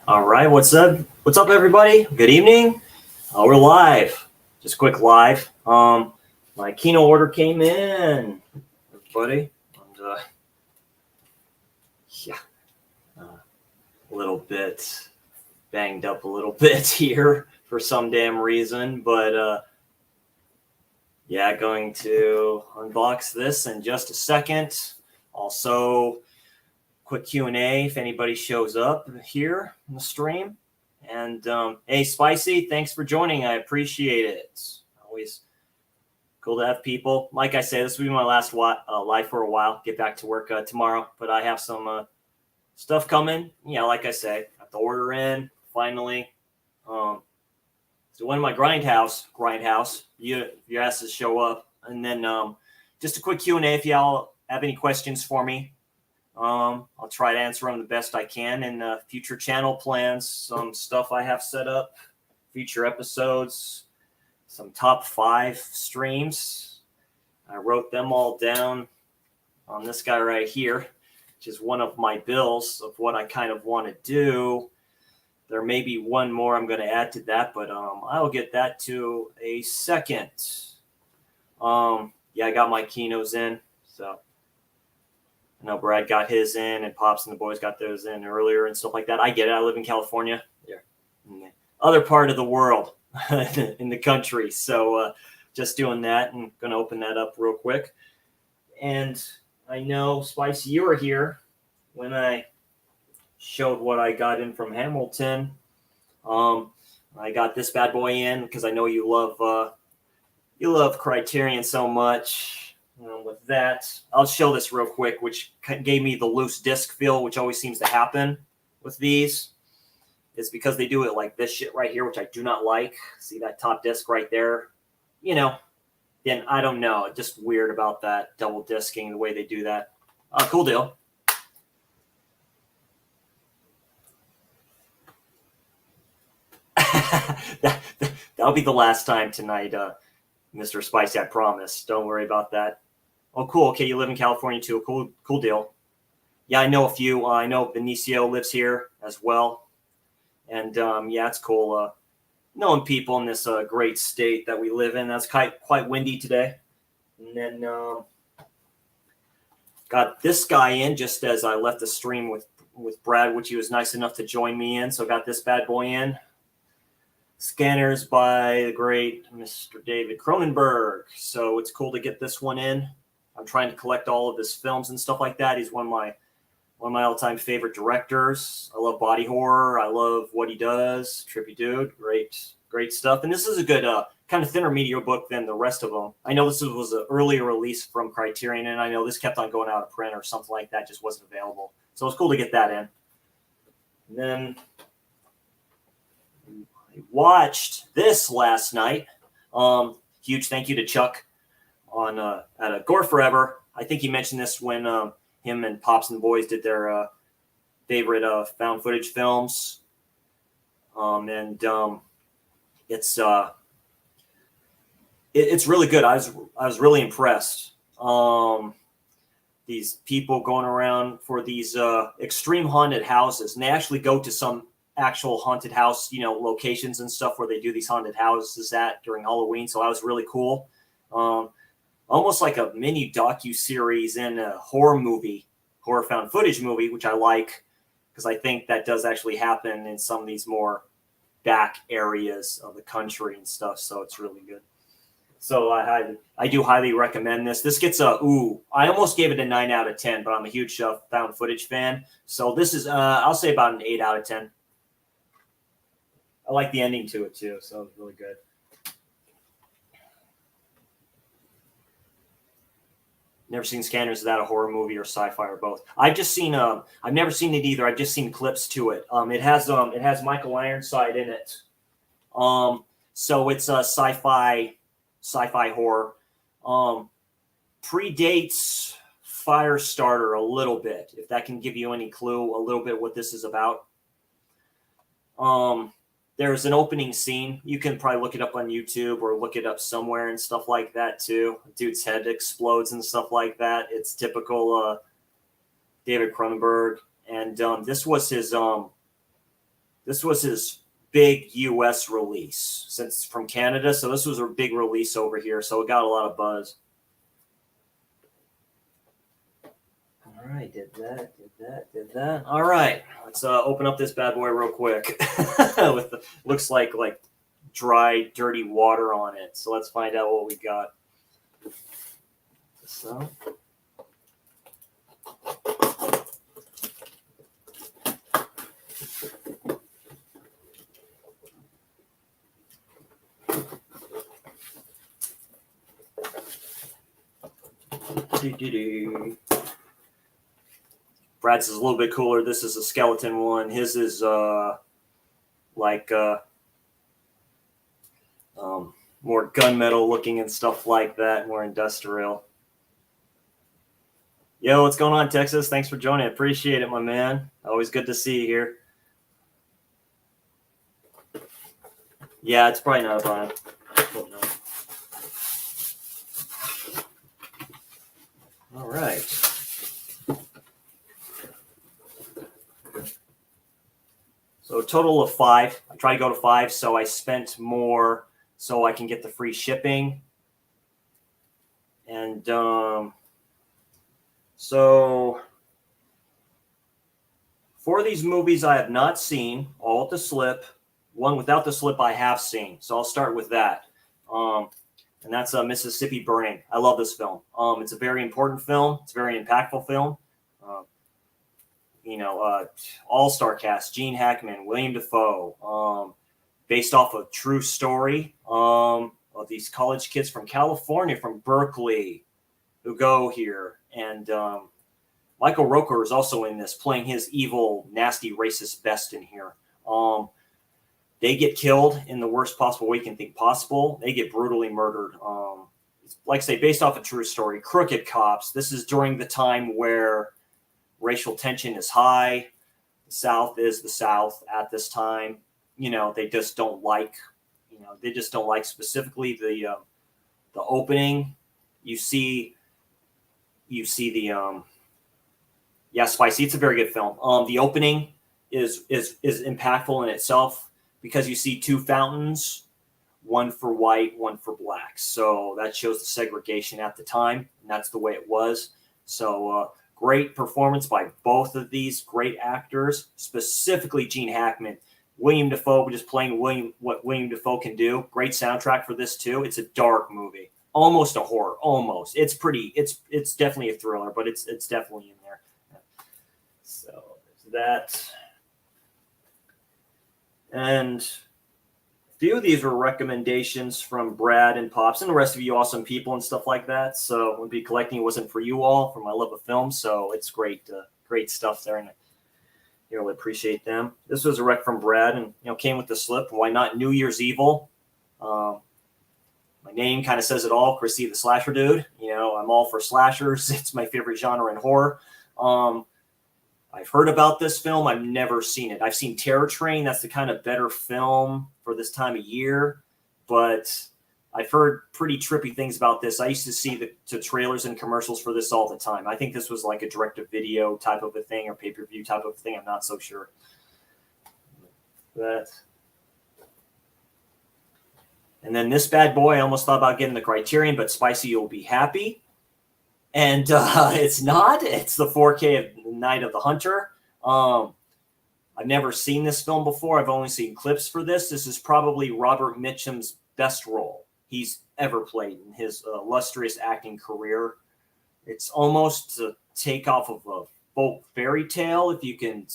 All right, what's up? What's up, everybody? Good evening. We're live. Just quick live. My Kino order came in, everybody. And, a little bit banged up a little bit here for some damn reason, but going to unbox this in just a second. Also, quick Q&A if anybody shows up here in the stream. And hey, Spicy, thanks for joining. I appreciate it. Always cool to have people. Like I say, this will be my last live for a while. Get back to work tomorrow, but I have some stuff coming. Yeah, like I say, got the order in finally. So when my grindhouse, your asses show up, and then just a quick Q&A if y'all have any questions for me. I'll try to answer them the best I can in future channel plans, some stuff I have set up, future episodes, some top 5 streams. I wrote them all down on this guy right here, which is one of my bills of what I kind of want to do. There may be one more I'm going to add to that, but I'll get that to a second. I got my Kinos in, so I know Brad got his in, and Pops and the boys got theirs in earlier and stuff like that. I get it. I live in California. Yeah. In the other part of the world, in the country. So just doing that, and going to open that up real quick. And I know, Spicy, you were here when I showed what I got in from Hamilton. I got this bad boy in because I know you love Criterion so much. With that, I'll show this real quick, which gave me the loose disc feel, which always seems to happen with these. It's because they do it like this shit right here, which I do not like. See that top disc right there? Then I don't know. Just weird about that double disking, the way they do that. Cool deal. That'll be the last time tonight, Mr. Spicy, I promise. Don't worry about that. Oh, cool. Okay, you live in California too. Cool deal. Yeah, I know a few. I know Benicio lives here as well. And it's cool knowing people in this great state that we live in. That's quite windy today. And then got this guy in just as I left the stream with Brad, which he was nice enough to join me in. So got this bad boy in. Scanners by the great Mr. David Cronenberg. So it's cool to get this one in. I'm trying to collect all of his films and stuff like that. He's one of my all-time favorite directors. I love body horror. I love what he does. Trippy dude. Great stuff. And this is a good kind of thinner media book than the rest of them. I know this was an earlier release from Criterion, and I know this kept on going out of print or something like that. Just wasn't available. So it's cool to get that in. And then I watched this last night. Huge thank you to Chuck on at Gore Forever. I think he mentioned this when him and Pops and the boys did their favorite found footage films. It's really good. I was really impressed. These people going around for these extreme haunted houses, and they actually go to some actual haunted house, locations and stuff where they do these haunted houses at during Halloween. So that was really cool. Almost like a mini docu-series in a horror found footage movie, which I like because I think that does actually happen in some of these more back areas of the country and stuff. So it's really good. So I do highly recommend this. This gets I almost gave it a 9 out of 10, but I'm a huge found footage fan. So this is, I'll say about an 8 out of 10. I like the ending to it too. So it's really good. Never seen Scanners. Is that a horror movie or sci-fi or both? I've just seen. I've never seen it either. I've just seen clips to it. It has Michael Ironside in it. So it's a sci-fi horror. Predates Firestarter a little bit, if that can give you any clue. A little bit what this is about. There's an opening scene. You can probably look it up on YouTube or look it up somewhere and stuff like that too. Dude's head explodes and stuff like that. It's typical David Cronenberg. And this was this was his big U.S. release since from Canada. So this was a big release over here. So it got a lot of buzz. All right, did that. All right, let's open up this bad boy real quick. With the, looks like dry, dirty water on it. So let's find out what we got. So. Brad's is a little bit cooler. This is a skeleton one. His is more gunmetal looking and stuff like that, more industrial. Yo, what's going on, Texas? Thanks for joining. Appreciate it, my man. Always good to see you here. Yeah, it's probably not a bind. All right. So a total of 5. I try to go to 5, so I spent more so I can get the free shipping. And so for these movies I have not seen, all with the slip. One without the slip I have seen. So I'll start with that. And that's Mississippi Burning. I love this film. It's a very important film. It's a very impactful film. All-star cast, Gene Hackman, William Dafoe, based off a true story of these college kids from California, from Berkeley, who go here. And Michael Rooker is also in this, playing his evil, nasty, racist best in here. They get killed in the worst possible way you can think possible. They get brutally murdered. Like I say, based off a true story. Crooked cops. This is during the time where racial tension is high. The South is the South at this time. They just don't like. Specifically the opening. You see the Spicy. It's a very good film. The opening is impactful in itself, because you see 2 fountains, one for white, one for black. So that shows the segregation at the time, and that's the way it was. So great performance by both of these great actors, specifically Gene Hackman. William Dafoe, just playing what William Dafoe can do. Great soundtrack for this too. It's a dark movie, almost a horror, almost. It's it's definitely a thriller, but it's definitely in there. So there's that. And a few of these were recommendations from Brad and Pops and the rest of you awesome people and stuff like that. So it would be collecting. It wasn't for you all, for my love of film. So it's great stuff there, and I really appreciate them. This was a rec from Brad, and came with the slip. Why not New Year's Evil? My name kind of says it all. Chrissy the Slasher Dude. I'm all for slashers. It's my favorite genre in horror. I've heard about this film. I've never seen it. I've seen Terror Train. That's the kind of better film for this time of year. But I've heard pretty trippy things about this. I used to see the trailers and commercials for this all the time. I think this was like a direct-to-video type of a thing, or pay-per-view type of thing. I'm not so sure. And then this bad boy, I almost thought about getting the Criterion, but Spicy, you'll be happy. And it's not. It's the 4K of Night of the Hunter. I've never seen this film before. I've only seen clips for this. This is probably Robert Mitchum's best role he's ever played in his illustrious acting career. It's almost a takeoff of a folk fairy tale, if you can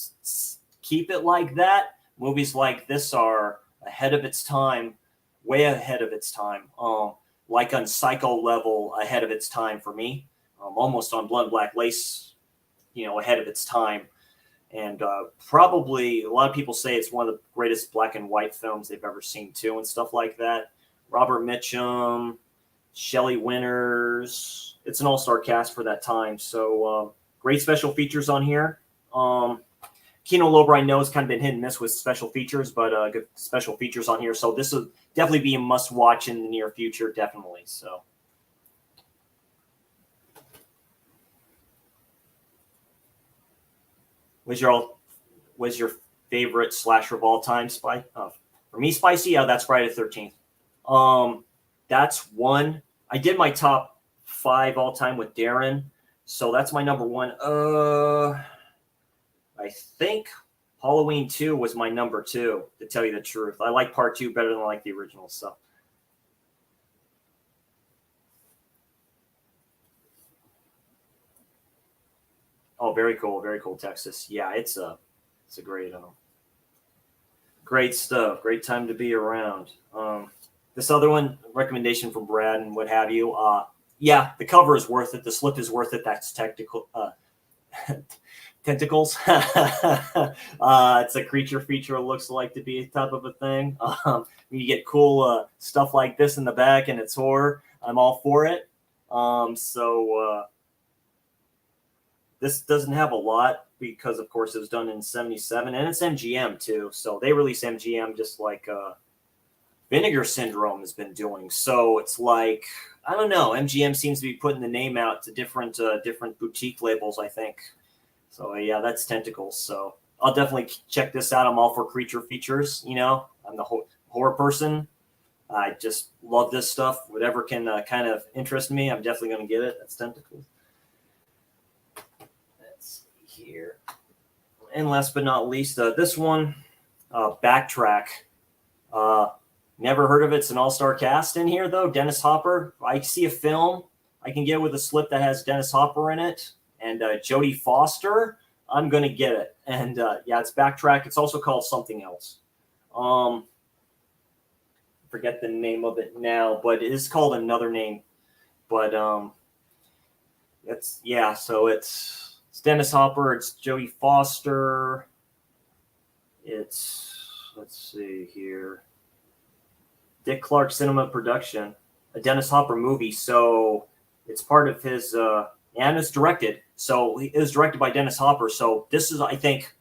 keep it like that. Movies like this are ahead of its time, way ahead of its time, like on Psycho level ahead of its time for me. Almost on Blood Black Lace, ahead of its time. And probably a lot of people say it's one of the greatest black and white films they've ever seen too, and stuff like that. Robert Mitchum, Shelley Winters. It's an all-star cast for that time. So great special features on here. Kino Order, I know, has kind of been hit and miss with special features, but good special features on here. So this will definitely be a must-watch in the near future, definitely. So. Was your favorite slasher of all time. For me, Spicy, yeah, that's Friday the 13th. That's one. I did my top 5 all time with Darren, so that's my number 1. I think Halloween 2 was my number 2, to tell you the truth. I like part 2 better than I like the original stuff. Oh, very cool, Texas. Yeah, it's a great stuff. Great time to be around. This other one, recommendation from Brad and what have you. Yeah, the cover is worth it. The slip is worth it. That's technical. Tentacles. It's a creature feature. It looks like to be a type of a thing. You get cool stuff like this in the back, and it's horror. I'm all for it. This doesn't have a lot because, of course, it was done in '77, and it's MGM too. So they release MGM just like Vinegar Syndrome has been doing. So it's like, I don't know. MGM seems to be putting the name out to different boutique labels, I think. So yeah, that's Tentacles. So I'll definitely check this out. I'm all for creature features. You know, I'm the horror person. I just love this stuff. Whatever can kind of interest me, I'm definitely going to get it. That's Tentacles. Let's see here. And last but not least, this one, Backtrack. Never heard of it. It's an all-star cast in here, though. Dennis Hopper. I see a film I can get with a slip that has Dennis Hopper in it and Jodie Foster. I'm going to get it. And yeah, it's Backtrack. It's also called something else. Forget the name of it now, but it is called another name. But it's Dennis Hopper. It's Jodie Foster. It's, let's see here, Dick Clark Cinema Production, a Dennis Hopper movie. So it's part of his, and it's directed. So it was directed by Dennis Hopper. So this is, I think,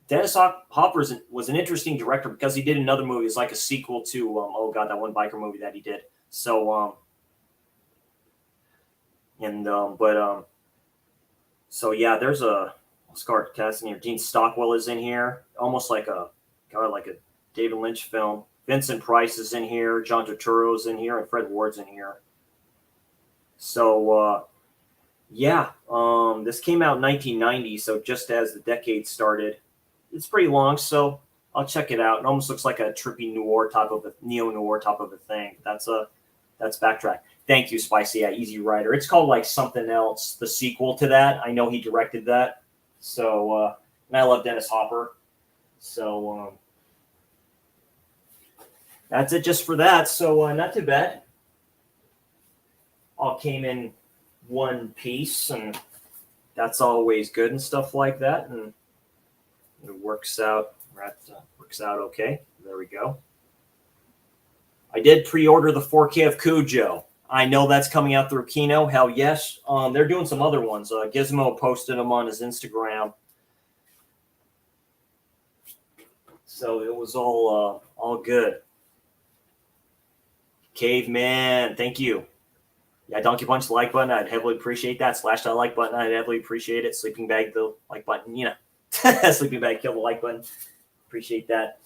Dennis Hopper was an interesting director because he did another movie. It's like a sequel to, that one biker movie that he did. So, so yeah, there's a scar cast in here. Gene Stockwell is in here, almost like a David Lynch film. Vincent Price is in here. John Turturro's in here, and Fred Ward's in here. So, this came out in 1990, so just as the decade started. It's pretty long, so I'll check it out. It almost looks like a trippy neo-noir type of a thing. That's Backtrack. Thank you, Spicy. Yeah, Easy Rider. It's called like something else, the sequel to that. I know he directed that. So, and I love Dennis Hopper. So, that's it just for that. So, not too bad. All came in one piece, and that's always good and stuff like that. And it works out okay. There we go. I did pre-order the 4K of Cujo. I know that's coming out through Kino. Hell yes. They're doing some other ones. Gizmo posted them on his Instagram. So it was all good. Caveman, thank you. Yeah, Donkey Punch the like button. I'd heavily appreciate that. Slash that like button. I'd heavily appreciate it. Sleeping Bag the like button. You know. Sleeping Bag, kill the like button. Appreciate that.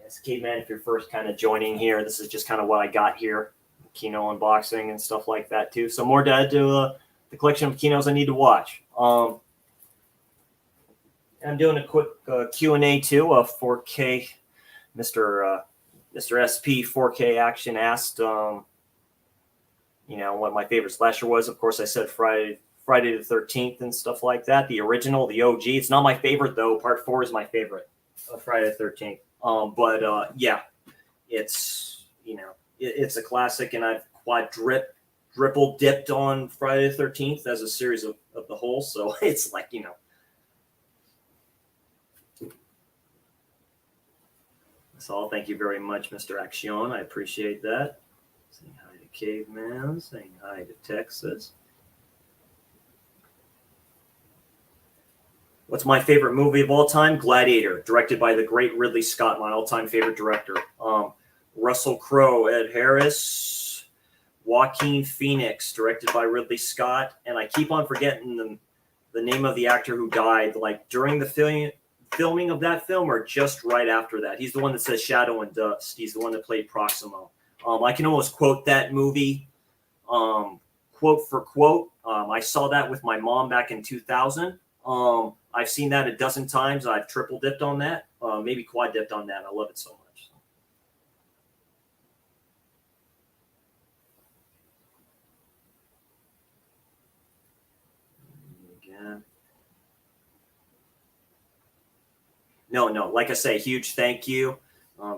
Yes, Caveman, if you're first kind of joining here, this is just kind of what I got here. Kino unboxing and stuff like that too. So more to add to the collection of Kinos I need to watch. I'm doing a quick Q&A too of 4K. Mr. SP 4K Action asked, what my favorite slasher was. Of course, I said Friday the 13th and stuff like that. The original, the OG. It's not my favorite though. Part 4 is my favorite of Friday the 13th. Yeah, it's it's a classic, and I've triple dipped on Friday the 13th as a series of the whole. So it's like That's all. Thank you very much, Mr. Action. I appreciate that. Saying hi to Caveman. Saying hi to Texas. What's my favorite movie of all time? Gladiator, directed by the great Ridley Scott, my all-time favorite director. Russell Crowe, Ed Harris, Joaquin Phoenix, directed by Ridley Scott, and I keep on forgetting the name of the actor who died, like during the filming of that film, or just right after that. He's the one that says Shadow and Dust. He's the one that played Proximo. I can almost quote that movie, quote for quote. I saw that with my mom back in 2000. I've seen that a dozen times. I've triple dipped on that, maybe quad dipped on that. I love it so much. Again. No. Like I say, huge thank you.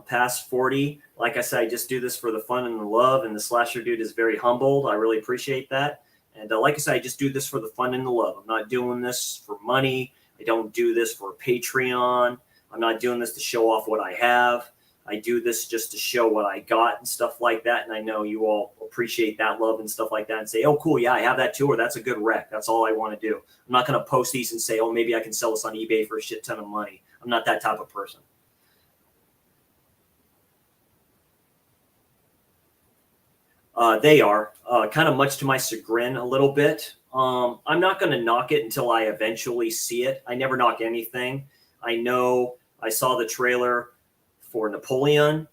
Past 40. Like I said, I just do this for the fun and the love, and the slasher dude is very humbled. I really appreciate that. And like I said, I just do this for the fun and the love. I'm not doing this for money. I don't do this for Patreon. I'm not doing this to show off what I have. I do this just to show what I got and stuff like that. And I know you all appreciate that love and stuff like that and say, oh, cool, yeah, I have that too, or that's a good rec. That's all I want to do. I'm not going to post these and say, oh, maybe I can sell this on eBay for a shit ton of money. I'm not that type of person. They are kind of much to my chagrin a little bit. I'm not going to knock it until I eventually see it. I never knock anything. I know I saw the trailer for Napoleon,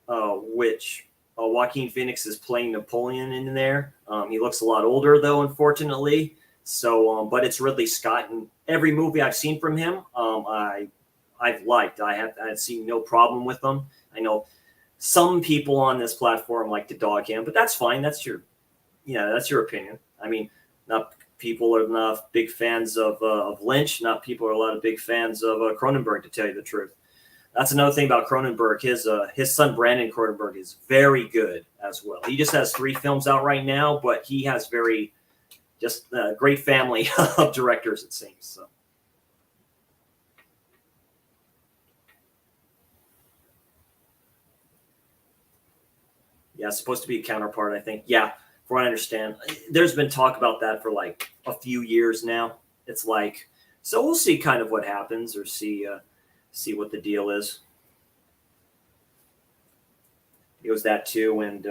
which Joaquin Phoenix is playing Napoleon in there. He looks a lot older, though, unfortunately. So, but it's Ridley Scott, and every movie I've seen from him, I've liked. I've seen no problem with them. I know some people on this platform like to dog him, but that's fine. That's your opinion. I mean, not people are not big fans of Lynch. Not people are a lot of big fans of Cronenberg, to tell you the truth. That's another thing about Cronenberg. His son Brandon Cronenberg is very good as well. He just has 3 films out right now, but he has just a great family of directors, it seems. So. Yeah, it's supposed to be a counterpart, I think. Yeah, from what I understand. There's been talk about that for like a few years now. It's like, so we'll see kind of what happens, or see what the deal is. It was that too, and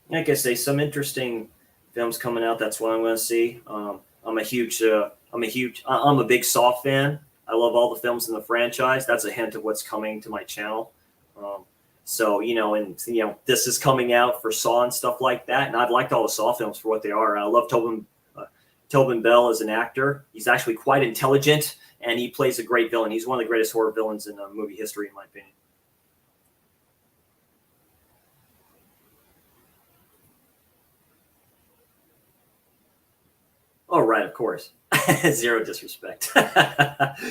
like I say, some interesting films coming out. That's what I'm going to see. I'm a big Saw fan. I love all the films in the franchise. That's a hint of what's coming to my channel. So, this is coming out for Saw and stuff like that. And I've liked all the Saw films for what they are. I love Tobin Bell as an actor. He's actually quite intelligent, and he plays a great villain. He's one of the greatest horror villains in movie history, in my opinion. Oh, right, of course. Zero disrespect.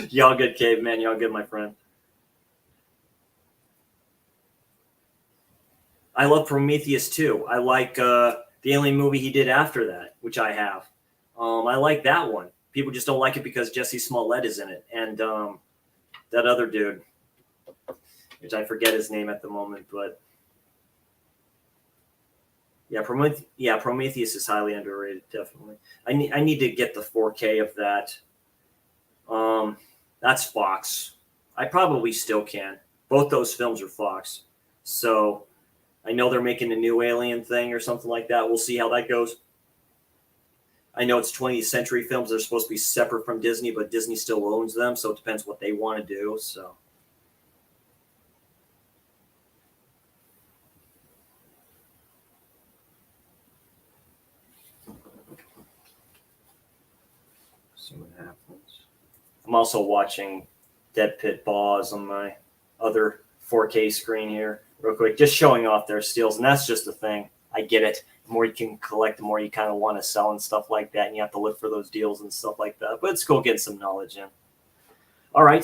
Y'all good, caveman. Y'all good, my friend. I love Prometheus too. I like the alien movie he did after that, which I have. I like that one. People just don't like it because Jesse Smollett is in it, and that other dude, which I forget his name at the moment, but yeah, Prometheus is highly underrated. Definitely, I need to get the 4K of that. That's Fox. I probably still can. Both those films are Fox, so I know they're making a new Alien thing or something like that. We'll see how that goes. I know it's 20th Century films. They're supposed to be separate from Disney, but Disney still owns them, so it depends what they want to do. So, see what happens. I'm also watching Dead Pit Boss on my other 4K screen here, real quick, just showing off their steals, and that's just the thing. I get it. The more you can collect, the more you kind of want to sell and stuff like that, and you have to look for those deals and stuff like that. But it's cool getting some knowledge in. All right,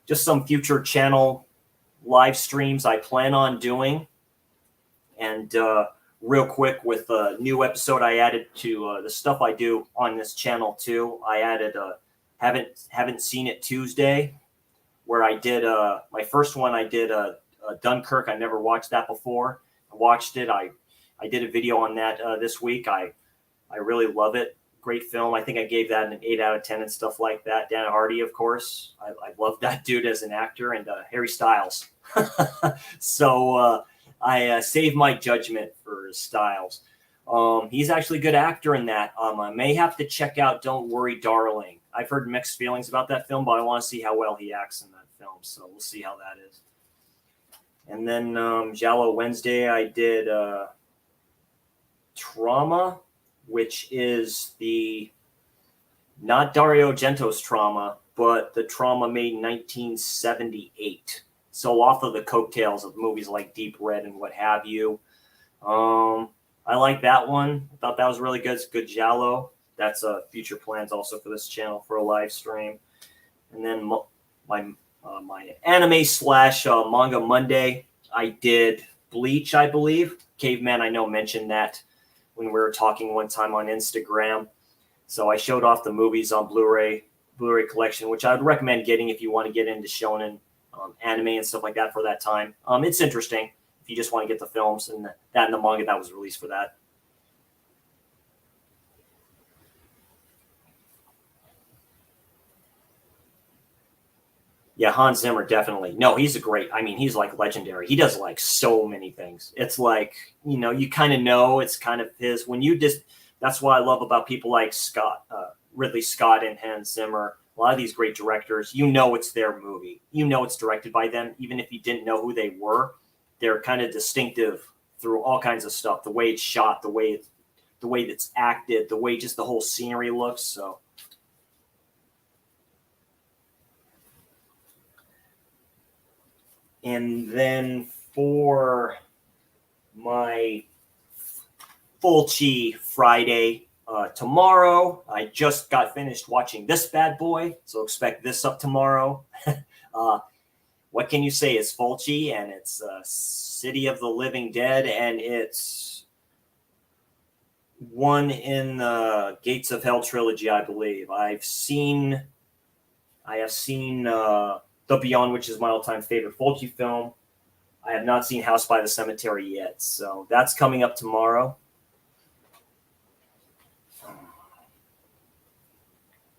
just some future channel live streams I plan on doing, and real quick, with a new episode I added to the stuff I do on this channel too. I added haven't seen it Tuesday, where I did my first one. I did Dunkirk. I never watched that before. I watched it. I did a video on that this week. I really love it. Great film. I think I gave that an 8 out of 10 and stuff like that. Dan Hardy, of course. I love that dude as an actor, and Harry Styles. So I saved my judgment for Styles. He's actually a good actor in that. I may have to check out Don't Worry, Darling. I've heard mixed feelings about that film, but I want to see how well he acts in that film. So we'll see how that is. And then Giallo Wednesday, I did Trauma, which is not Dario Argento's Trauma, but the Trauma made in 1978. So off of the coattails of movies like Deep Red and what have you. I like that one. I thought that was really good. It's good Giallo. That's future plans also for this channel for a live stream. And then my anime / manga Monday, I did Bleach, I believe. Caveman, I know, mentioned that when we were talking one time on Instagram. So I showed off the movies on Blu-ray collection, which I would recommend getting if you want to get into shonen anime and stuff like that for that time. It's interesting if you just want to get the films and that and the manga that was released for that. Yeah, Hans Zimmer, definitely. No, he's he's like legendary. He does like so many things. It's like, you kind of know it's kind of his. That's what I love about people like Ridley Scott and Hans Zimmer. A lot of these great directors, it's their movie. It's directed by them. Even if you didn't know who they were, they're kind of distinctive through all kinds of stuff. The way it's shot, the way it's acted, the way just the whole scenery looks. So. And then for my Fulci Friday tomorrow, I just got finished watching this bad boy, so expect this up tomorrow. What can you say? It's Fulci, and it's City of the Living Dead, and it's one in the Gates of Hell trilogy, I believe. I have seen The Beyond, which is my all-time favorite Fulci film. I have not seen House by the Cemetery yet, so that's coming up tomorrow.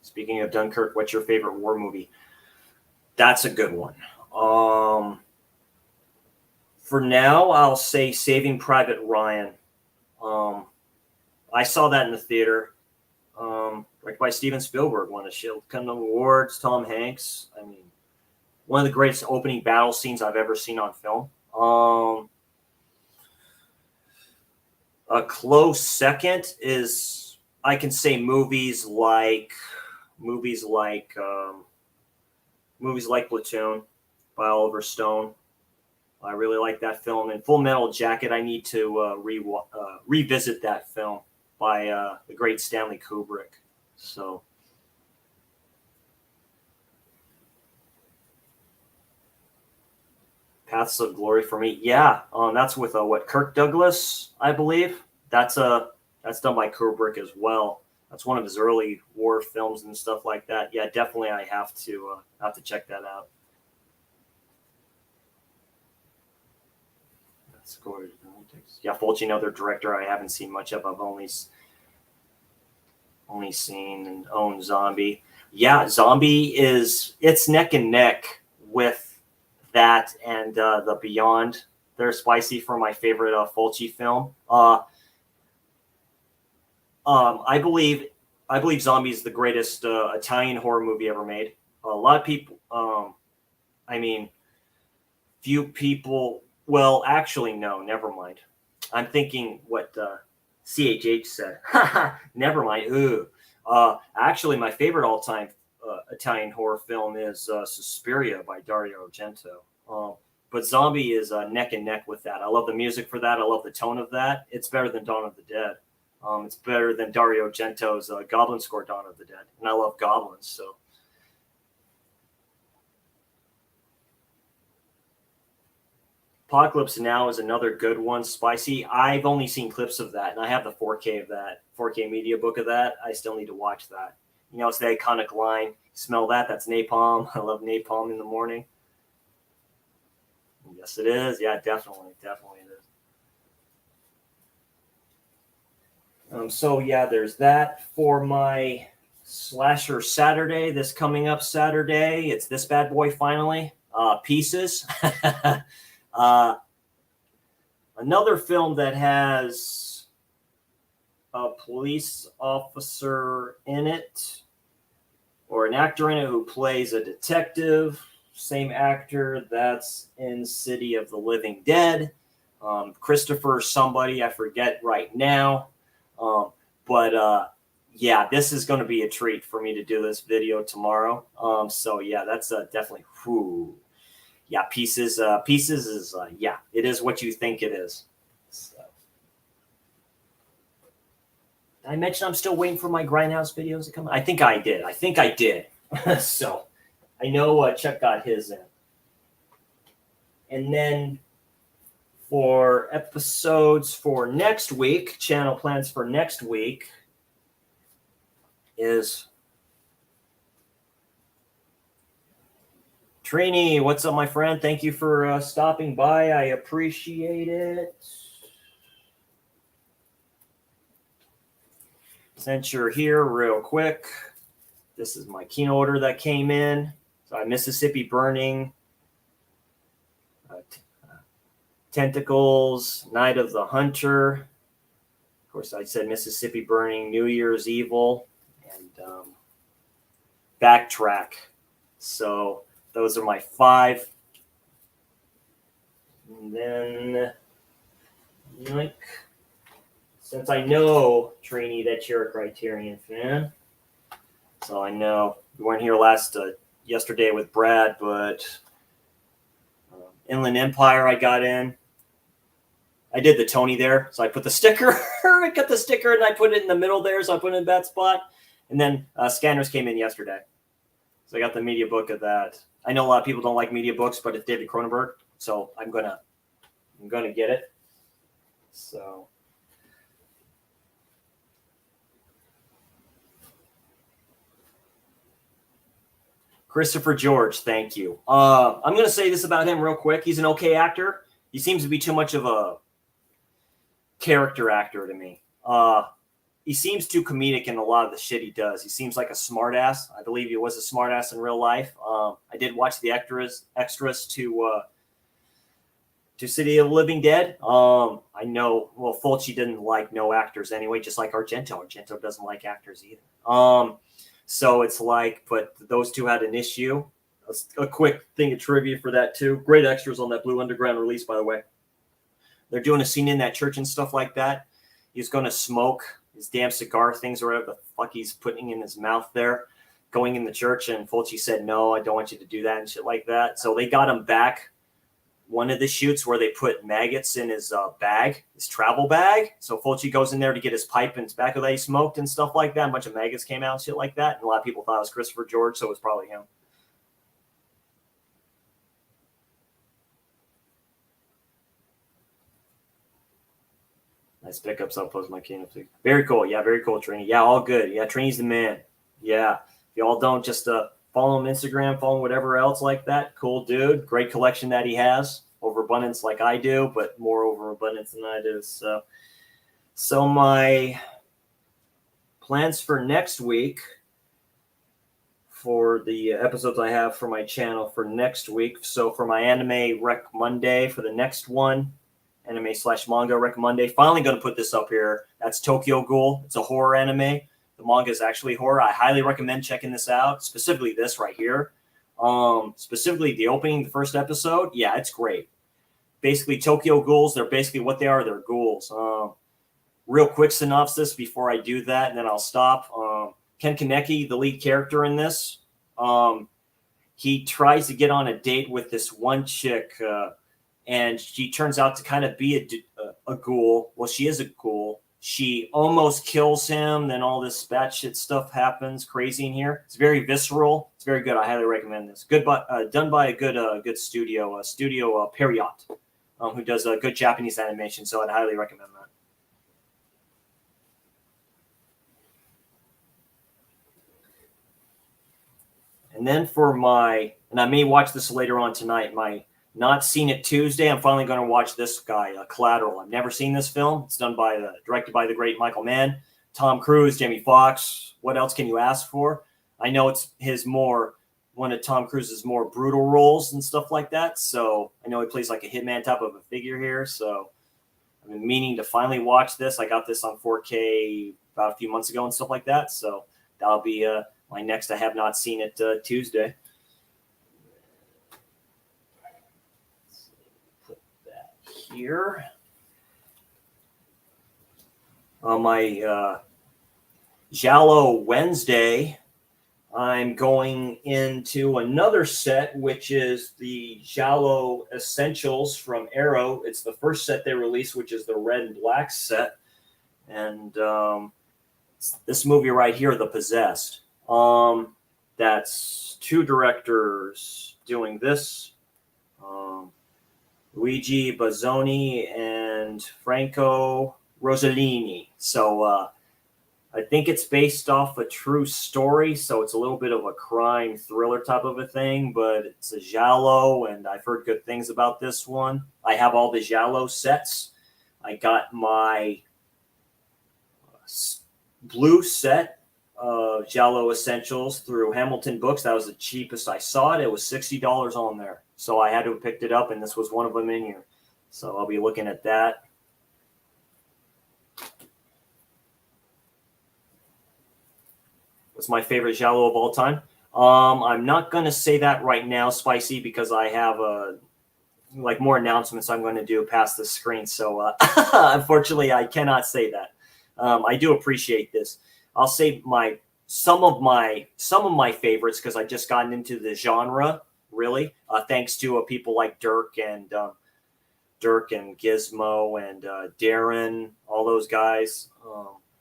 Speaking of Dunkirk, what's your favorite war movie? That's a good one. For now, I'll say Saving Private Ryan. I saw that in the theater. Directed by Steven Spielberg, won a Shield Awards. Tom Hanks. One of the greatest opening battle scenes I've ever seen on film. A close second is, I can say, movies like Platoon by Oliver Stone. I really like that film. And Full Metal Jacket, I need to revisit that film by the great Stanley Kubrick. So. Paths of Glory for me. Yeah, that's with Kirk Douglas, I believe. That's done by Kubrick as well. That's one of his early war films and stuff like that. Yeah, definitely, I have to check that out. Let's go. Yeah, Fulci, another director I haven't seen much of. I've only seen and own Zombie. Yeah, Zombie it's neck and neck with that and The Beyond. They're spicy for my favorite Fulci film. I believe Zombie is the greatest Italian horror movie ever made. A lot of people, few people. Well, actually, no. Never mind. I'm thinking what CHH said. Never mind. Ooh. Actually, my favorite all-time Italian horror film is Suspiria by Dario Argento. But Zombie is neck and neck with that. I love the music for that. I love the tone of that. It's better than Dawn of the Dead. It's better than Dario Argento's Goblin score, Dawn of the Dead. And I love goblins, so. Apocalypse Now is another good one, spicy. I've only seen clips of that, and I have the 4K of that, 4K media book of that. I still need to watch that. It's the iconic line, smell that, that's napalm. I love napalm in the morning. Yes, it is. Yeah, definitely it is. So, yeah, there's that for my Slasher Saturday, this coming up Saturday. It's this bad boy finally. Pieces. Another film that has a police officer in it, or an actor in it who plays a detective. Same actor that's in City of the Living Dead. Christopher somebody, I forget right now. But yeah, this is going to be a treat for me to do this video tomorrow. So yeah, that's definitely, whew. Yeah, Pieces is, yeah, it is what you think it is. So. Did I mention I'm still waiting for my Grindhouse videos to come? I think I did. So I know Chuck got his in. And then for episodes for next week, channel plans for next week is Trini. What's up, my friend? Thank you for stopping by. I appreciate it. Since you're here, real quick, this is my Kino Order that came in. So Mississippi Burning, Tentacles, Night of the Hunter. Of course, I said Mississippi Burning, New Year's Evil, and Backtrack. So those are my 5. And then, like, since I know, Trini, that you're a Criterion fan, so I know you weren't here yesterday with Brad, but Inland Empire I got in. I did the Tony there, so I put the sticker. I got the sticker and I put it in the middle there, so I put it in that spot. And then Scanners came in yesterday, so I got the media book of that. I know a lot of people don't like media books, but it's David Cronenberg, so I'm gonna get it. So. Christopher George, thank you. I'm going to say this about him real quick. He's an okay actor. He seems to be too much of a character actor to me. He seems too comedic in a lot of the shit he does. He seems like a smartass. I believe he was a smartass in real life. I did watch the extras to City of the Living Dead. I know, well, Fulci didn't like no actors anyway, just like Argento. Argento doesn't like actors either. So it's like, but those two had an issue. A quick thing of trivia for that too. Great extras on that Blue Underground release, by the way. They're doing a scene in that church and stuff like that. He's going to smoke his damn cigar things or whatever the fuck he's putting in his mouth there, going in the church. And Fulci said, no, I don't want you to do that and shit like that. So they got him back one of the shoots where they put maggots in his bag, his travel bag. So Fulci goes in there to get his pipe and tobacco that he smoked and stuff like that. A bunch of maggots came out and shit like that. And a lot of people thought it was Christopher George, so it was probably him. Nice pickups. I'll post my Kino. Very cool. Yeah, very cool, Trini. Yeah, all good. Yeah, Trini's the man. Yeah. If y'all don't, just follow him Instagram, follow him whatever else like that. Cool dude. Great collection that he has. Overabundance like I do, but more overabundance than I do. So my plans for next week, for the episodes I have for my channel for next week. So for my Anime Rec Monday, for the next one, anime/manga Rec Monday. Finally going to put this up here. That's Tokyo Ghoul. It's a horror anime. The manga is actually horror. I highly recommend checking this out, specifically this right here. Specifically the opening, the first episode. Yeah, it's great. Basically, Tokyo Ghouls, they're basically what they are. They're ghouls. Real quick synopsis before I do that, and then I'll stop. Ken Kaneki, the lead character in this, he tries to get on a date with this one chick, and she turns out to kind of be a ghoul. Well, she is a ghoul. She almost kills him. Then all this batshit stuff happens, crazy in here. It's very visceral. It's very good. I highly recommend this. Good, but done by a good studio, Periot, who does a good Japanese animation. So I'd highly recommend that. And then for and I may watch this later on tonight, my Not Seen It Tuesday, I'm finally going to watch this guy, Collateral. I've never seen this film. It's directed by the great Michael Mann, Tom Cruise, Jamie Foxx. What else can you ask for? I know it's one of Tom Cruise's more brutal roles and stuff like that. So I know he plays like a hitman type of a figure here. So I've been meaning to finally watch this. I got this on 4K about a few months ago and stuff like that. So that'll be my next I have not seen it Tuesday. Put that here. On my Giallo Wednesday, I'm going into another set, which is the Giallo Essentials from Arrow. It's the first set they released, which is the red and black set. And this movie right here, The Possessed. That's two directors doing this. Luigi Bazzoni and Franco Rossellini. So I think it's based off a true story, so it's a little bit of a crime thriller type of a thing, but it's a Giallo, and I've heard good things about this one. I have all the Giallo sets. I got my blue set of Giallo Essentials through Hamilton Books. That was the cheapest I saw it. It was $60 on there, so I had to have picked it up, and this was one of them in here. So I'll be looking at that. What's my favorite Giallo of all time? I'm not going to say that right now, Spicy, because I have more announcements I'm going to do past the screen. So unfortunately, I cannot say that. I do appreciate this. I'll say some of my favorites because I just gotten into the genre really, thanks to people like Dirk and Gizmo and Darren, all those guys.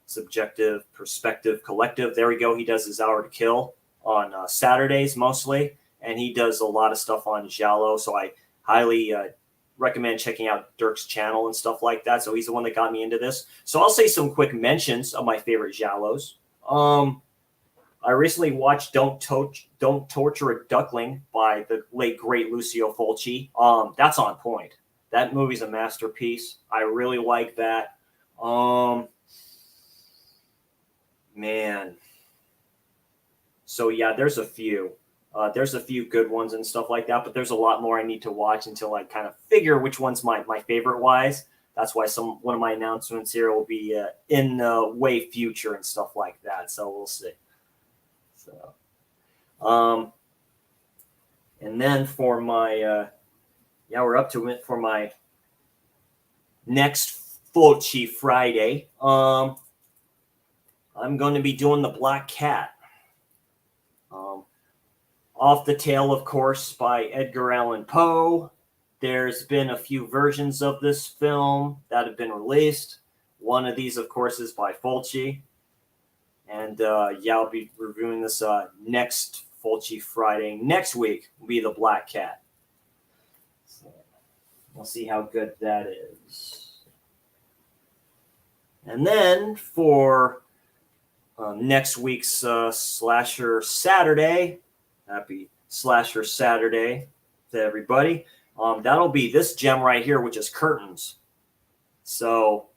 Subjective Perspective Collective. There we go. He does his Hour to Kill on Saturdays mostly, and he does a lot of stuff on Giallo. So I highly recommend checking out Dirk's channel and stuff like that. So he's the one that got me into this. So I'll say some quick mentions of my favorite Giallos. I recently watched Don't Torture a Duckling by the late great Lucio Fulci. That's on point. That movie's a masterpiece. I really like that. Man. So yeah, there's a few good ones and stuff like that, but there's a lot more I need to watch until I kind of figure which one's my favorite wise. That's why one of my announcements here will be in the way future and stuff like that. So we'll see. So, and then for my we're up to it for my next Fulci Friday. I'm going to be doing The Black Cat. Off the Tale, of course, by Edgar Allan Poe. There's been a few versions of this film that have been released. One of these, of course, is by Fulci. And I'll be reviewing this next Fulci Friday. Next week will be The Black Cat. So we'll see how good that is. And then for next week's Slasher Saturday, happy Slasher Saturday to everybody. That'll be this gem right here, which is Curtains. So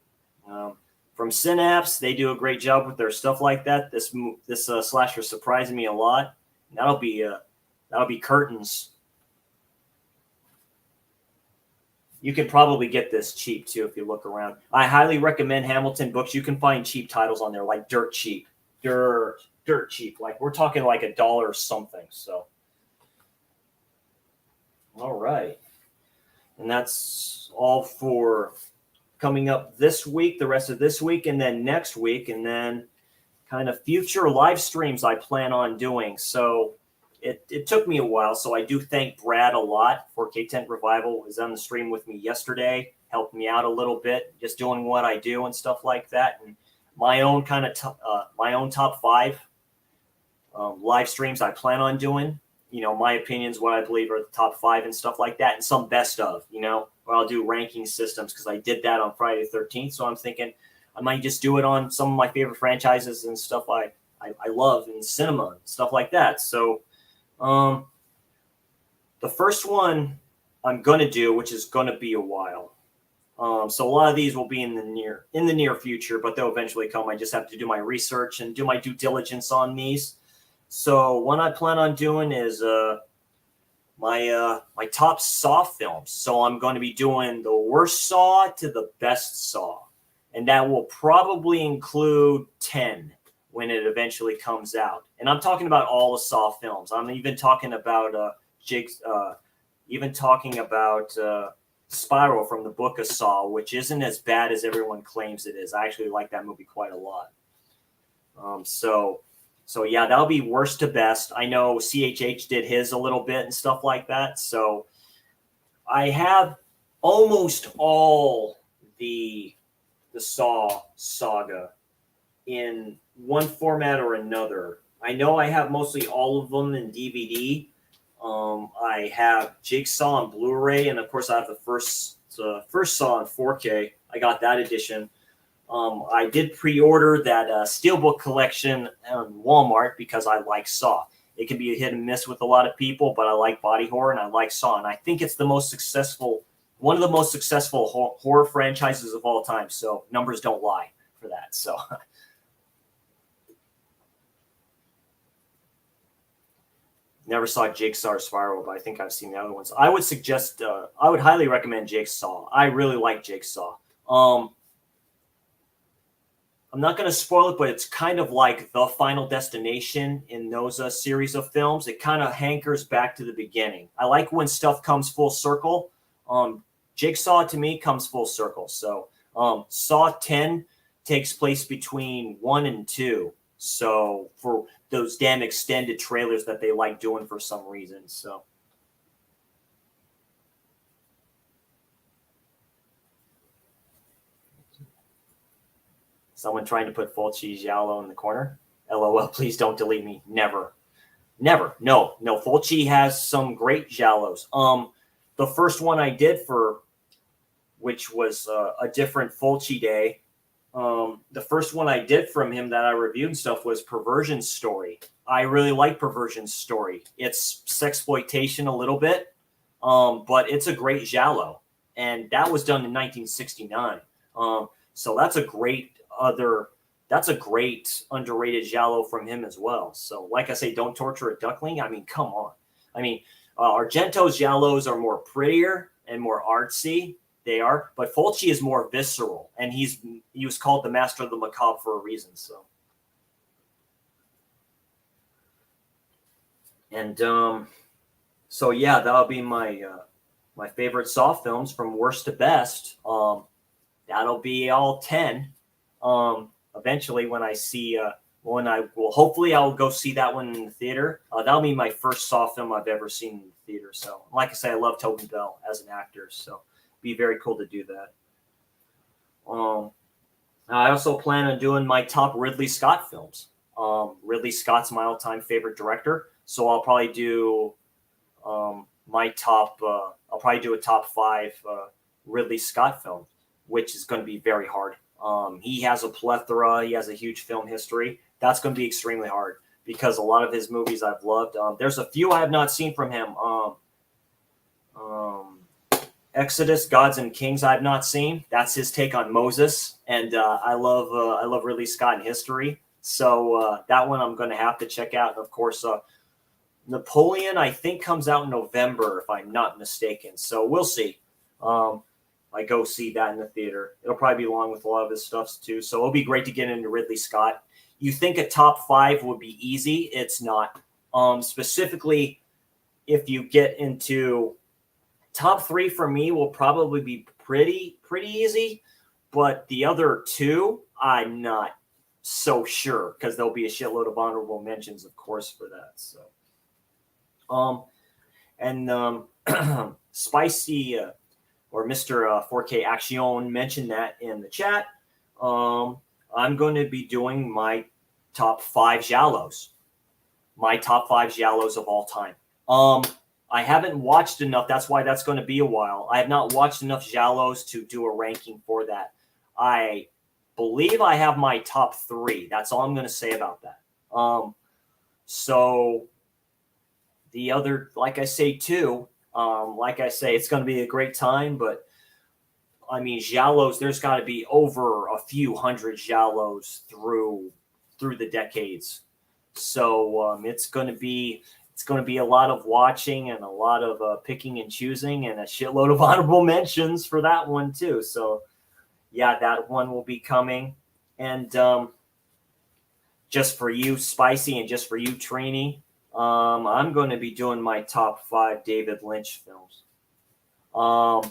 from Synapse, they do a great job with their stuff like that. This slasher surprised me a lot. That'll be Curtains. You can probably get this cheap too if you look around. I highly recommend Hamilton Books. You can find cheap titles on there, like dirt cheap. Dirt cheap. Like we're talking like $1 or something. So, all right, and that's all for coming up this week, the rest of this week, and then next week, and then kind of future live streams I plan on doing. So it took me a while. So I do thank Brad a lot. 4K Tent Revival was on the stream with me yesterday, helped me out a little bit, just doing what I do and stuff like that. And my own kind of my own top 5 live streams I plan on doing. You know, my opinions, what I believe are the top 5 and stuff like that, and some best of, where I'll do ranking systems because I did that on Friday the 13th. So I'm thinking I might just do it on some of my favorite franchises and stuff I love in cinema and stuff like that. So the first one I'm going to do, which is going to be a while. So a lot of these will be in the near future, but they'll eventually come. I just have to do my research and do my due diligence on these. So what I plan on doing is my top Saw films. So I'm going to be doing the worst Saw to the best Saw, and that will probably include 10 when it eventually comes out. And I'm talking about all the Saw films. I'm even talking about Spiral from the Book of Saw, which isn't as bad as everyone claims it is. I actually like that movie quite a lot. So yeah, that'll be worst to best. I know CHH did his a little bit and stuff like that. So I have almost all the Saw saga in one format or another. I know I have mostly all of them in DVD. I have Jigsaw on Blu-ray, and of course I have the first Saw in 4K. I got that edition. I did pre-order that Steelbook collection on Walmart because I like Saw. It can be a hit and miss with a lot of people, but I like body horror and I like Saw, and I think it's one of the most successful horror franchises of all time. So numbers don't lie for that. So. Never saw Jigsaw or Spiral, but I think I've seen the other ones. I would highly recommend Jigsaw. I really like Jigsaw. I'm not going to spoil it, but it's kind of like the Final Destination in those series of films. It kind of hankers back to the beginning. I like when stuff comes full circle. Jigsaw, to me, comes full circle. So Saw 10 takes place between 1 and 2. So for those damn extended trailers that they like doing for some reason. So someone trying to put Fulci Giallo in the corner. LOL, please don't delete me. Never. No. Fulci has some great Giallos. The first one I did which was a different Fulci day. The first one I did from him that I reviewed and stuff was Perversion Story. I really like Perversion Story. It's sexploitation a little bit, but it's a great giallo, and that was done in 1969. So that's a great underrated giallo from him as well. So, like I say, Don't Torture a Duckling. I mean, come on. I mean, Argento's giallos are more prettier and more artsy. They are, but Fulci is more visceral, and he was called the master of the macabre for a reason. So yeah, that'll be my favorite Saw films from worst to best. That'll be all 10. Eventually, when hopefully I'll go see that one in the theater. That'll be my first Saw film I've ever seen in the theater. So, like I say, I love Tobin Bell as an actor. So. Be very cool to do that. I also plan on doing my top Ridley Scott films. Ridley Scott's my all-time favorite director, so I'll probably do I'll probably do a top 5 Ridley Scott film, which is going to be very hard. He has a plethora. He has a huge film history. That's going to be extremely hard because a lot of his movies I've loved. There's a few I have not seen from him. Exodus, Gods and Kings, I've not seen. That's his take on Moses, and I love Ridley Scott and history. So that one I'm going to have to check out. And of course, Napoleon, I think, comes out in November, if I'm not mistaken. So we'll see. I go see that in the theater. It'll probably be along with a lot of his stuff too. So it'll be great to get into Ridley Scott. You think a top 5 would be easy? It's not. Specifically, if you get into top 3 for me will probably be pretty easy, but the other 2, I'm not so sure because there'll be a shitload of honorable mentions, of course, for that. So, Spicy or Mr. 4K Action mentioned that in the chat. I'm going to be doing my top 5 giallos, of all time. I haven't watched enough. That's why that's going to be a while. I have not watched enough giallos to do a ranking for that. I believe I have my top 3. That's all I'm going to say about that. So the other, like I say, too, it's going to be a great time, but I mean, giallos, there's got to be over a few hundred giallos through the decades. So it's going to be it's going to be a lot of watching and a lot of picking and choosing and a shitload of honorable mentions for that one too. So yeah, that one will be coming. And just for you, Spicy, and just for you, Trini, I'm going to be doing my top 5 David Lynch films. One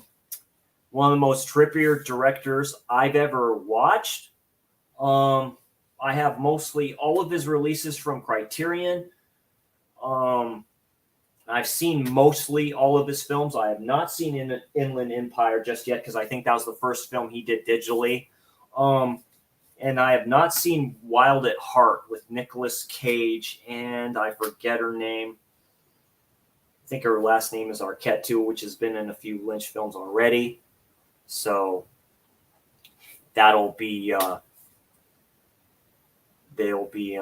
of the most trippier directors I've ever watched. I have mostly all of his releases from Criterion. I've seen mostly all of his films. I have not seen Inland Empire just yet because I think that was the first film he did digitally. And I have not seen Wild at Heart with Nicolas Cage, and I forget her name. I think her last name is Arquette too, which has been in a few Lynch films already. So that'll be they'll be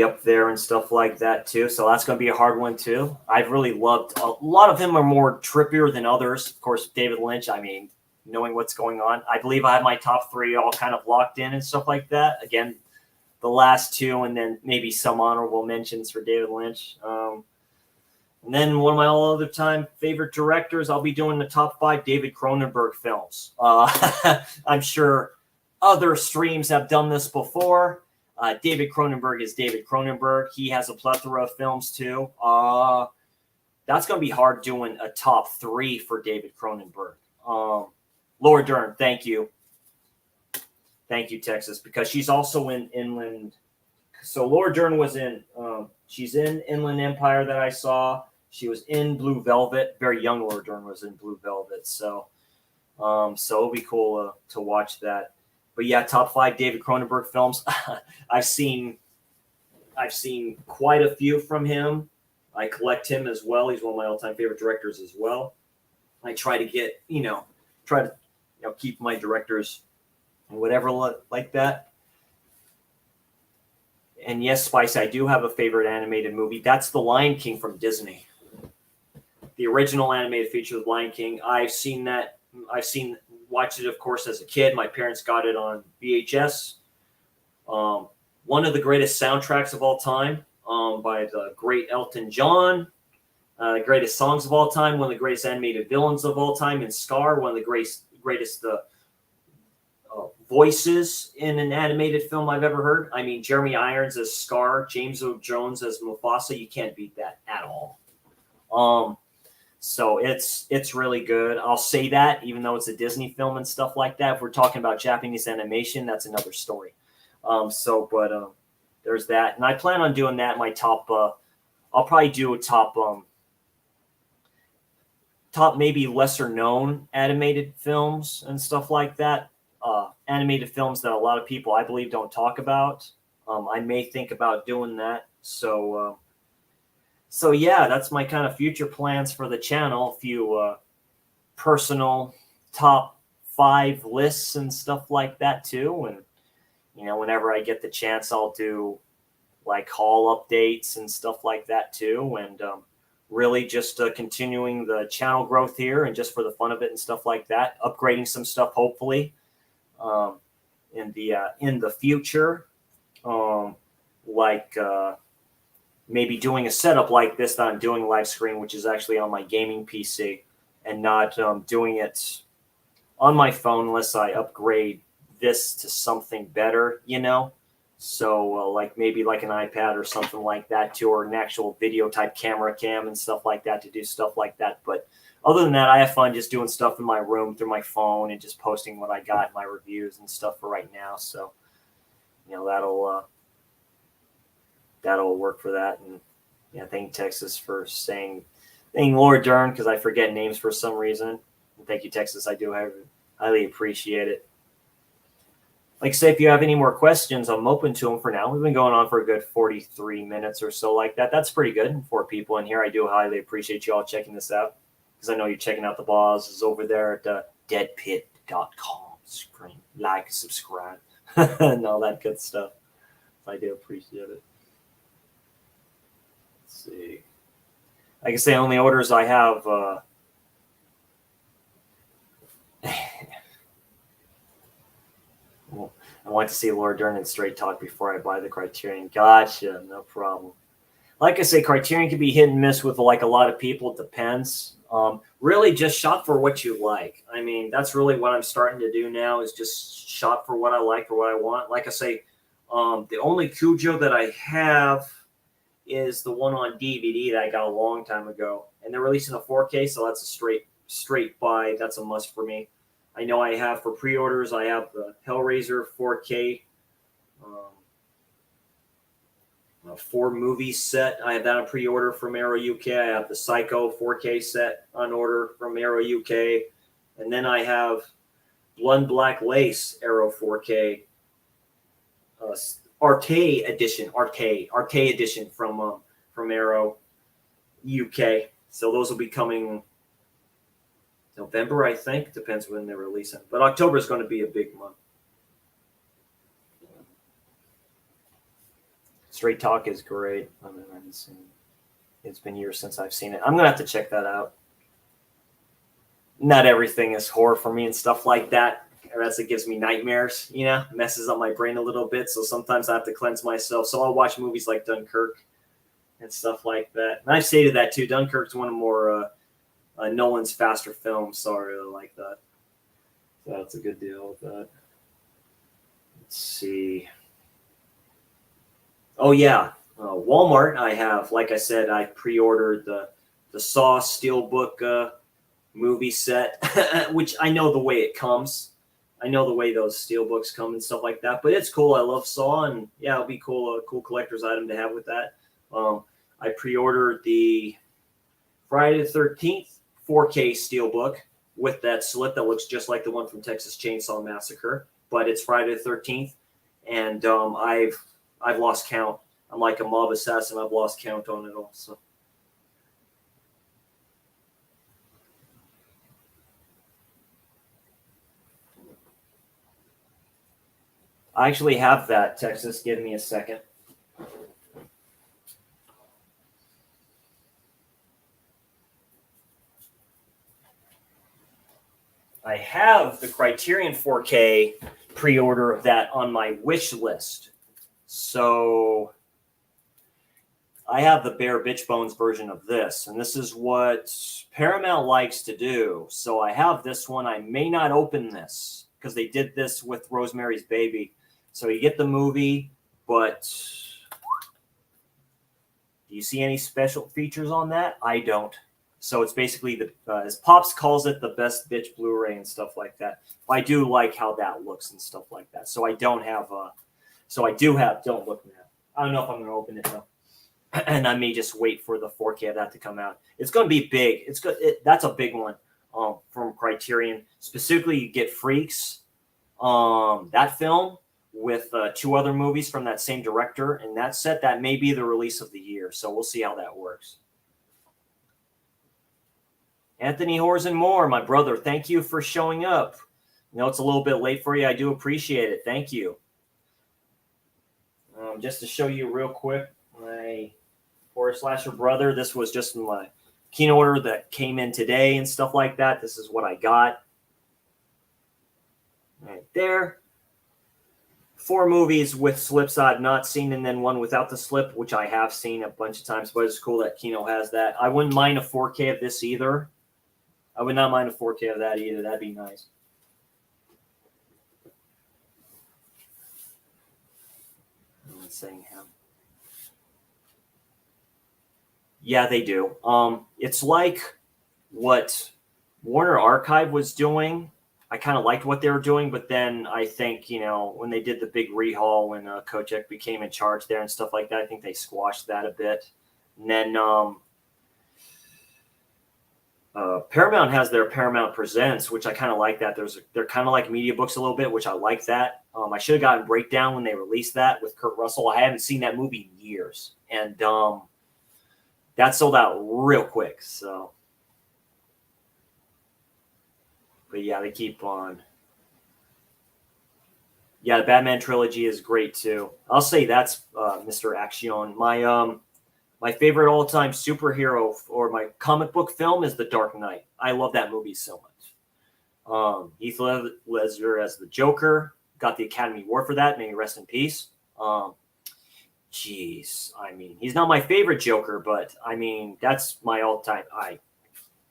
up there and stuff like that too. So that's going to be a hard one too. I've really loved a lot of them are more trippier than others. Of course, David Lynch, I mean, knowing what's going on. I believe I have my top 3 all kind of locked in and stuff like that. Again, the last 2 and then maybe some honorable mentions for David Lynch. And then one of my all other time favorite directors, I'll be doing the top 5 David Cronenberg films. I'm sure other streams have done this before. David Cronenberg is David Cronenberg. He has a plethora of films too. That's going to be hard doing a top 3 for David Cronenberg. Laura Dern, thank you. Thank you, Texas, because she's also in Inland. So Laura Dern was in, she's in Inland Empire that I saw. She was in Blue Velvet. Very young Laura Dern was in Blue Velvet. So it'll be cool to watch that. But yeah, top 5 David Cronenberg films. I've seen quite a few from him. I collect him as well. He's one of my all-time favorite directors as well. I try to get, keep my directors and whatever like that. And yes, Spice, I do have a favorite animated movie. That's The Lion King from Disney. The original animated feature of The Lion King. I've seen that. Watched it, of course, as a kid. My parents got it on VHS. One of the greatest soundtracks of all time by the great Elton John. Greatest songs of all time. One of the greatest animated villains of all time in Scar. One of the greatest voices in an animated film I've ever heard. I mean, Jeremy Irons as Scar, James Earl Jones as Mufasa. You can't beat that at all. So it's really good. I'll say that, even though it's a Disney film and stuff like that. If we're talking about Japanese animation, that's another story. There's that. And I plan on doing that in my top, I'll probably do a top maybe lesser known animated films and stuff like that. Animated films that a lot of people, I believe, don't talk about. I may think about doing that. So yeah, that's my kind of future plans for the channel. A few personal top 5 lists and stuff like that too. And, whenever I get the chance, I'll do like haul updates and stuff like that too. And really just continuing the channel growth here and just for the fun of it and stuff like that. Upgrading some stuff, hopefully, in the future. Maybe doing a setup like this that I'm doing live screen, which is actually on my gaming PC, and not doing it on my phone unless I upgrade this to something better, So maybe like an iPad or something like that too, or an actual video type camera cam and stuff like that to do stuff like that. But other than that, I have fun just doing stuff in my room through my phone and just posting what I got, my reviews and stuff for right now. So, that'll work for that. And yeah, thank Texas for saying Laura Dern, because I forget names for some reason. And thank you, Texas. I do highly appreciate it. Like I say, if you have any more questions, I'm open to them for now. We've been going on for a good 43 minutes or so like that. That's pretty good for people in here. I do highly appreciate you all checking this out, because I know you're checking out the bosses over there at deadpit.com. Screen, like, subscribe, and all that good stuff. I do appreciate it. See, like I say, only orders I have. Well, I want to see Laura Dern and Straight Talk before I buy the Criterion. Gotcha, no problem. Like I say, Criterion can be hit and miss with like a lot of people. It depends. Really, just shop for what you like. I mean, that's really what I'm starting to do now is just shop for what I like or what I want. Like I say, the only Cujo that I have is the one on DVD that I got a long time ago, and they're releasing a 4K, so that's a straight buy. That's a must for me. I know I have for pre-orders. I have the Hellraiser 4K. 4-movie set. I have that on pre-order from Arrow UK. I have the Psycho 4K set on order from Arrow UK. And then I have Blood Black Lace Arrow 4K Arte edition from Arrow UK. So those will be coming November, I think. Depends when they're releasing. But October is going to be a big month. Straight Talk is great. I haven't seen it. It's been years since I've seen it. I'm gonna have to check that out. Not everything is horror for me and stuff like that, or else it gives me nightmares. Messes up my brain a little bit. So sometimes I have to cleanse myself. So I'll watch movies like Dunkirk and stuff like that. And I've stated that too. Dunkirk's one of more Nolan's faster films, so I really like that. So that's a good deal with that. Let's see. Oh, yeah. Walmart, I have, like I said, I pre-ordered the Saw Steelbook movie set, which I know the way it comes. I know the way those Steelbooks come and stuff like that, but it's cool. I love Saw, and yeah, it'll be cool, a cool collector's item to have with that. I pre-ordered the Friday the 13th 4K Steelbook with that slip that looks just like the one from Texas Chainsaw Massacre, but it's Friday the 13th, and I've lost count. I'm like a mob assassin. I've lost count on it all. So. I actually have that, Texas. Give me a second. I have the Criterion 4K pre-order of that on my wish list. So I have the Bare Bitch Bones version of this, and this is what Paramount likes to do. So I have this one. I may not open this because they did this with Rosemary's Baby. So you get the movie, but do you see any special features on that? I don't. So it's basically as Pops calls it, the best bitch Blu-ray and stuff like that. I do like how that looks and stuff like that. So I don't have don't look now. I don't know if I'm going to open it though. And I may just wait for the 4K of that to come out. It's going to be big. It's good. That's a big one from Criterion. Specifically, you get Freaks, that film with 2 other movies from that same director. And that set, that may be the release of the year. So we'll see how that works. Anthony Horsen Moore, my brother, thank you for showing up. I know it's a little bit late for you. I do appreciate it. Thank you. Just to show you real quick, my horror slasher brother, this was just my Kino Order that came in today and stuff like that. This is what I got. Right there. 4 movies with slips I've not seen, and then one without the slip, which I have seen a bunch of times, but it's cool that Kino has that. I wouldn't mind a 4K of this either. I would not mind a 4K of that either. That'd be nice. I'm saying him. Yeah, they do. It's like what Warner Archive was doing. I kind of liked what they were doing, but then I think, when they did the big rehaul when Kochek became in charge there and stuff like that, I think they squashed that a bit. And then Paramount has their Paramount Presents, which I kind of like that. They're kind of like media books a little bit, which I like that. I should have gotten Breakdown when they released that with Kurt Russell. I haven't seen that movie in years, and that sold out real quick. So, but yeah, they keep on. Yeah, the Batman trilogy is great too. I'll say that's Mr. Action. My favorite all-time superhero or my comic book film is The Dark Knight. I love that movie so much. Heath Ledger as the Joker, got the Academy Award for that. May he rest in peace. Jeez, I mean, he's not my favorite Joker, but I mean, that's my all-time.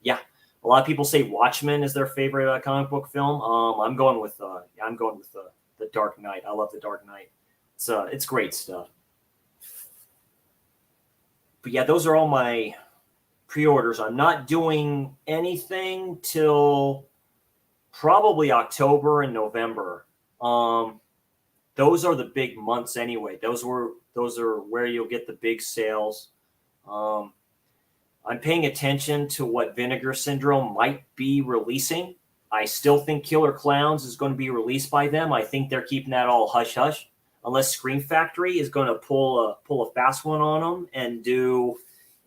Yeah, a lot of people say Watchmen is their favorite comic book film. I'm going with the Dark Knight. I love the Dark Knight. It's great stuff. But yeah, those are all my pre-orders. I'm not doing anything till probably October and November. Those are the big months anyway. Those are where you'll get the big sales. I'm paying attention to what Vinegar Syndrome might be releasing. I still think Killer Clowns is going to be released by them. I think they're keeping that all hush hush, unless Scream Factory is going to pull a fast one on them and do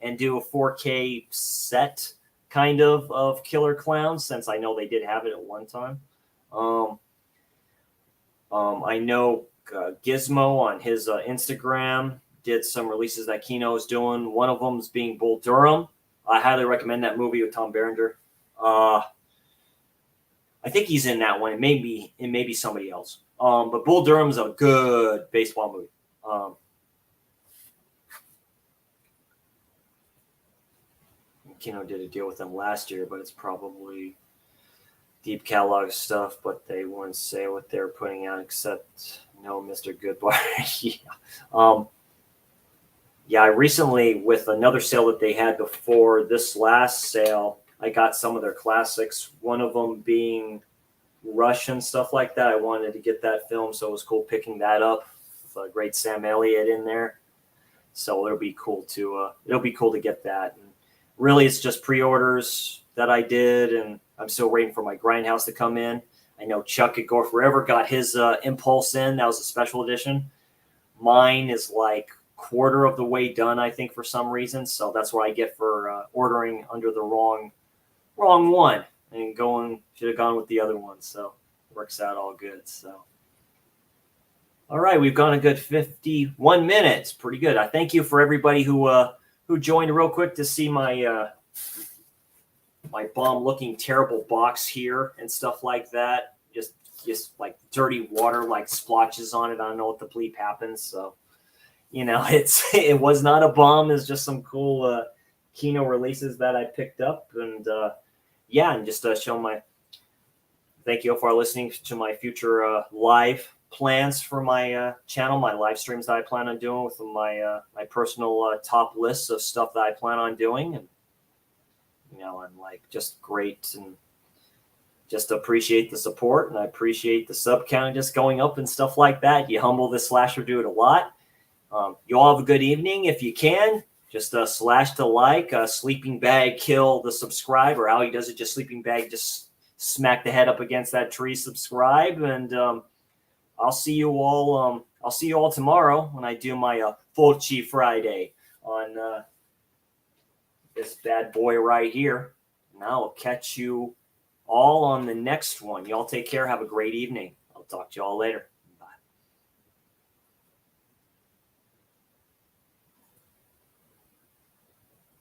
a 4K set kind of Killer Clowns, since I know they did have it at one time. I know Gizmo on his Instagram did some releases that Kino is doing. One of them is being Bull Durham. I highly recommend that movie with Tom Berenger. I think he's in that one. It may be somebody else. But Bull Durham's a good baseball movie. Kino did a deal with them last year, but it's probably deep catalog stuff, but they wouldn't say what they're putting out except no Mr. Goodbar. Yeah. Yeah, I recently, with another sale that they had before this last sale, I got some of their classics, one of them being Russian, stuff like that. I wanted to get that film, so it was cool picking that up with a great Sam Elliott in there. So it'll be cool to get that. And really, it's just pre-orders that I did, and I'm still waiting for my Grindhouse to come in. I know Chuck at Gore Forever got his Impulse in. That was a special edition. Mine is like quarter of the way done, I think, for some reason. So that's what I get for ordering under the wrong one and should have gone with the other one. So it works out all good. So, all right, we've gone a good 51 minutes. Pretty good. I thank you for everybody who joined real quick to see my bomb-looking terrible box here and stuff like that. Just like dirty water, like splotches on it. I don't know what the bleep happens. So, it was not a bomb. It's just some cool Kino releases that I picked up, and and just show my thank you for listening to my future live plans for my channel, my live streams that I plan on doing with my personal top lists of stuff that I plan on doing, and I'm like just great, and just appreciate the support, and I appreciate the sub count just going up and stuff like that. You humble this slasher dude a lot. You all have a good evening. If you can, just slash the like, sleeping bag, kill the subscribe, or how he does it, just sleeping bag, just smack the head up against that tree, subscribe, and I'll see you all. I'll see you all tomorrow when I do my Fulci Friday on this bad boy right here. And I'll catch you all on the next one. Y'all take care. Have a great evening. I'll talk to y'all later.